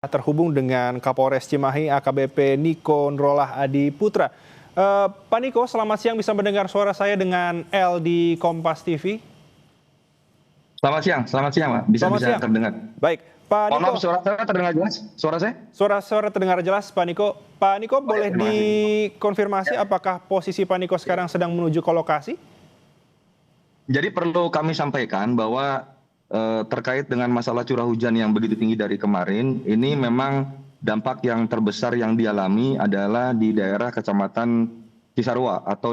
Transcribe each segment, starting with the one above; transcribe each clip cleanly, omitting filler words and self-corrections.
Terhubung dengan Kapolres Cimahi AKBP Niko Nurullah Adi Putra. Pak Niko, selamat siang, bisa mendengar suara saya dengan L di Kompas TV? Selamat siang, Pak. Bisa Selamat siang. terdengar. Baik, Pak Mohon Niko. maaf, suara saya terdengar jelas? Suara saya? Suara terdengar jelas, Pak Niko. Pak Niko, boleh terima kasih. dikonfirmasi apakah posisi Pak Niko sekarang sedang menuju ke lokasi? Jadi perlu kami sampaikan bahwa terkait dengan masalah curah hujan yang begitu tinggi dari kemarin, ini memang dampak yang terbesar yang dialami adalah di daerah Kecamatan Cisarua atau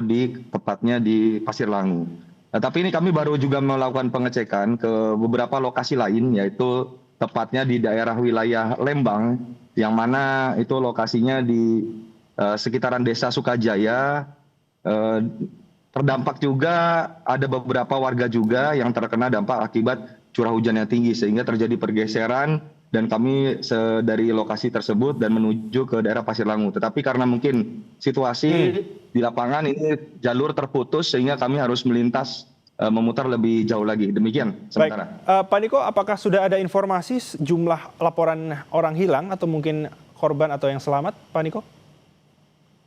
tepatnya di Pasir Langu. Nah, tapi ini kami baru juga melakukan pengecekan ke beberapa lokasi lain, yaitu tepatnya di daerah wilayah Lembang, yang mana itu lokasinya di sekitaran Desa Sukajaya. Terdampak juga ada beberapa warga juga yang terkena dampak akibat curah hujan yang tinggi, sehingga terjadi pergeseran dan kami dari lokasi tersebut dan menuju ke daerah Pasir Langu. Tetapi karena mungkin situasi di lapangan ini jalur terputus, sehingga kami harus melintas memutar lebih jauh lagi. Demikian sementara. Baik, Pak Niko, apakah sudah ada informasi jumlah laporan orang hilang atau mungkin korban atau yang selamat, Pak Niko?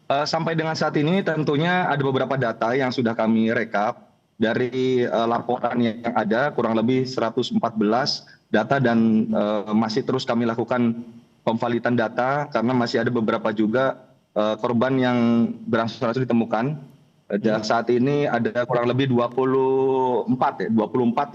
Sampai dengan saat ini tentunya ada beberapa data yang sudah kami rekap dari laporan yang ada, kurang lebih 114 data, dan masih terus kami lakukan pemvalidan data karena masih ada beberapa juga korban yang berangsur-angsur ditemukan. Dan saat ini ada kurang lebih 24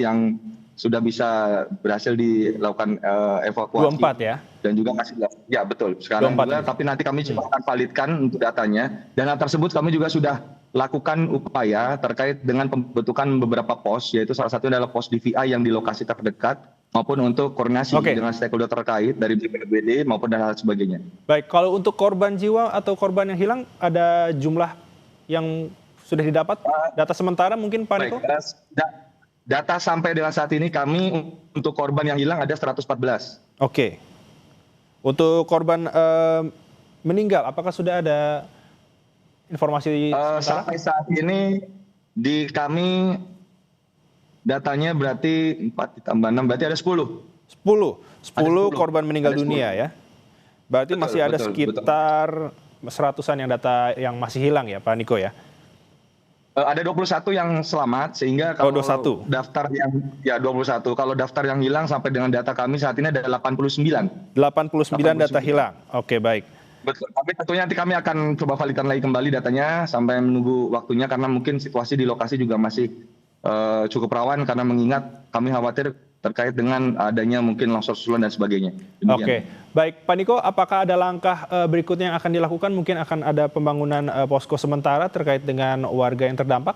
yang sudah bisa berhasil dilakukan evakuasi. 24 ya? Dan juga masih, ya betul, sekarang juga, tapi nanti kami coba akan validkan untuk datanya. Dan hal tersebut kami juga sudah lakukan upaya terkait dengan pembentukan beberapa pos, yaitu salah satunya adalah pos DVI yang di lokasi terdekat, maupun untuk koordinasi dengan stakeholder terkait dari BPBD maupun dan hal sebagainya. Baik, kalau untuk korban jiwa atau korban yang hilang, ada jumlah yang sudah didapat? Data sementara mungkin, Pak Niko? Data sampai dengan saat ini kami untuk korban yang hilang ada 114. Oke. Untuk korban meninggal, apakah sudah ada informasi sementara? Sampai saat ini di kami datanya berarti 4 ditambah 6, berarti ada 10. 10 korban meninggal dunia ya? Berarti betul, masih ada betul, sekitar 100-an yang data yang masih hilang ya, Pak Niko ya? Ada 21 yang selamat, sehingga kalau daftar yang 21, kalau daftar yang hilang sampai dengan data kami saat ini ada 89. 89 data hilang. Oke, baik. Betul. Tapi tentunya nanti kami akan coba validkan lagi kembali datanya sampai menunggu waktunya, karena mungkin situasi di lokasi juga masih cukup rawan, karena mengingat kami khawatir terkait dengan adanya mungkin longsor susulan dan sebagainya. Demikian. Oke, baik Pak Niko, apakah ada langkah berikutnya yang akan dilakukan? Mungkin akan ada pembangunan posko sementara terkait dengan warga yang terdampak?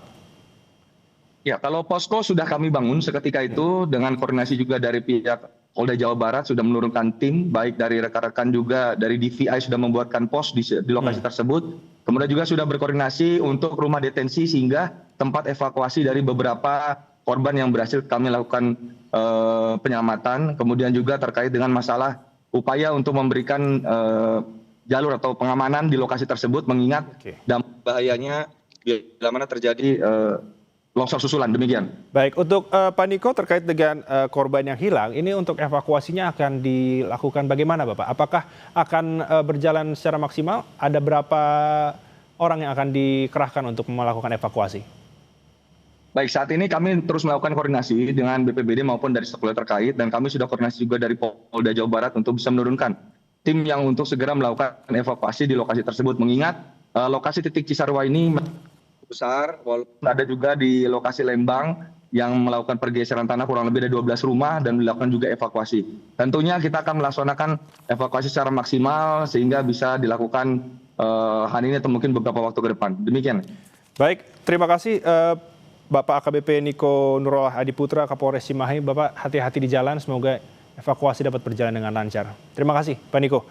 Ya, kalau posko sudah kami bangun seketika itu dengan koordinasi juga dari pihak Polda Jawa Barat, sudah menurunkan tim, baik dari rekan-rekan juga dari DVI sudah membuatkan pos di lokasi tersebut. Kemudian juga sudah berkoordinasi untuk rumah detensi, sehingga tempat evakuasi dari beberapa korban yang berhasil kami lakukan penyelamatan. Kemudian juga terkait dengan masalah upaya untuk memberikan jalur atau pengamanan di lokasi tersebut, mengingat dampak bahayanya bila mana terjadi longsor susulan. Demikian. Baik, untuk Pak Niko terkait dengan korban yang hilang, ini untuk evakuasinya akan dilakukan bagaimana Bapak? Apakah akan berjalan secara maksimal? Ada berapa orang yang akan dikerahkan untuk melakukan evakuasi? Baik, saat ini kami terus melakukan koordinasi dengan BPBD maupun dari stakeholder terkait, dan kami sudah koordinasi juga dari Polda Jawa Barat untuk bisa menurunkan tim yang untuk segera melakukan evakuasi di lokasi tersebut. Mengingat lokasi titik Cisarua ini besar, walaupun ada juga di lokasi Lembang yang melakukan pergeseran tanah kurang lebih ada 12 rumah dan dilakukan juga evakuasi. Tentunya kita akan melaksanakan evakuasi secara maksimal sehingga bisa dilakukan hari ini atau mungkin beberapa waktu ke depan. Demikian. Baik, terima kasih Bapak AKBP Niko Nurullah Adi Putra, Kapolres Cimahi. Bapak hati-hati di jalan, semoga evakuasi dapat berjalan dengan lancar. Terima kasih Pak Niko.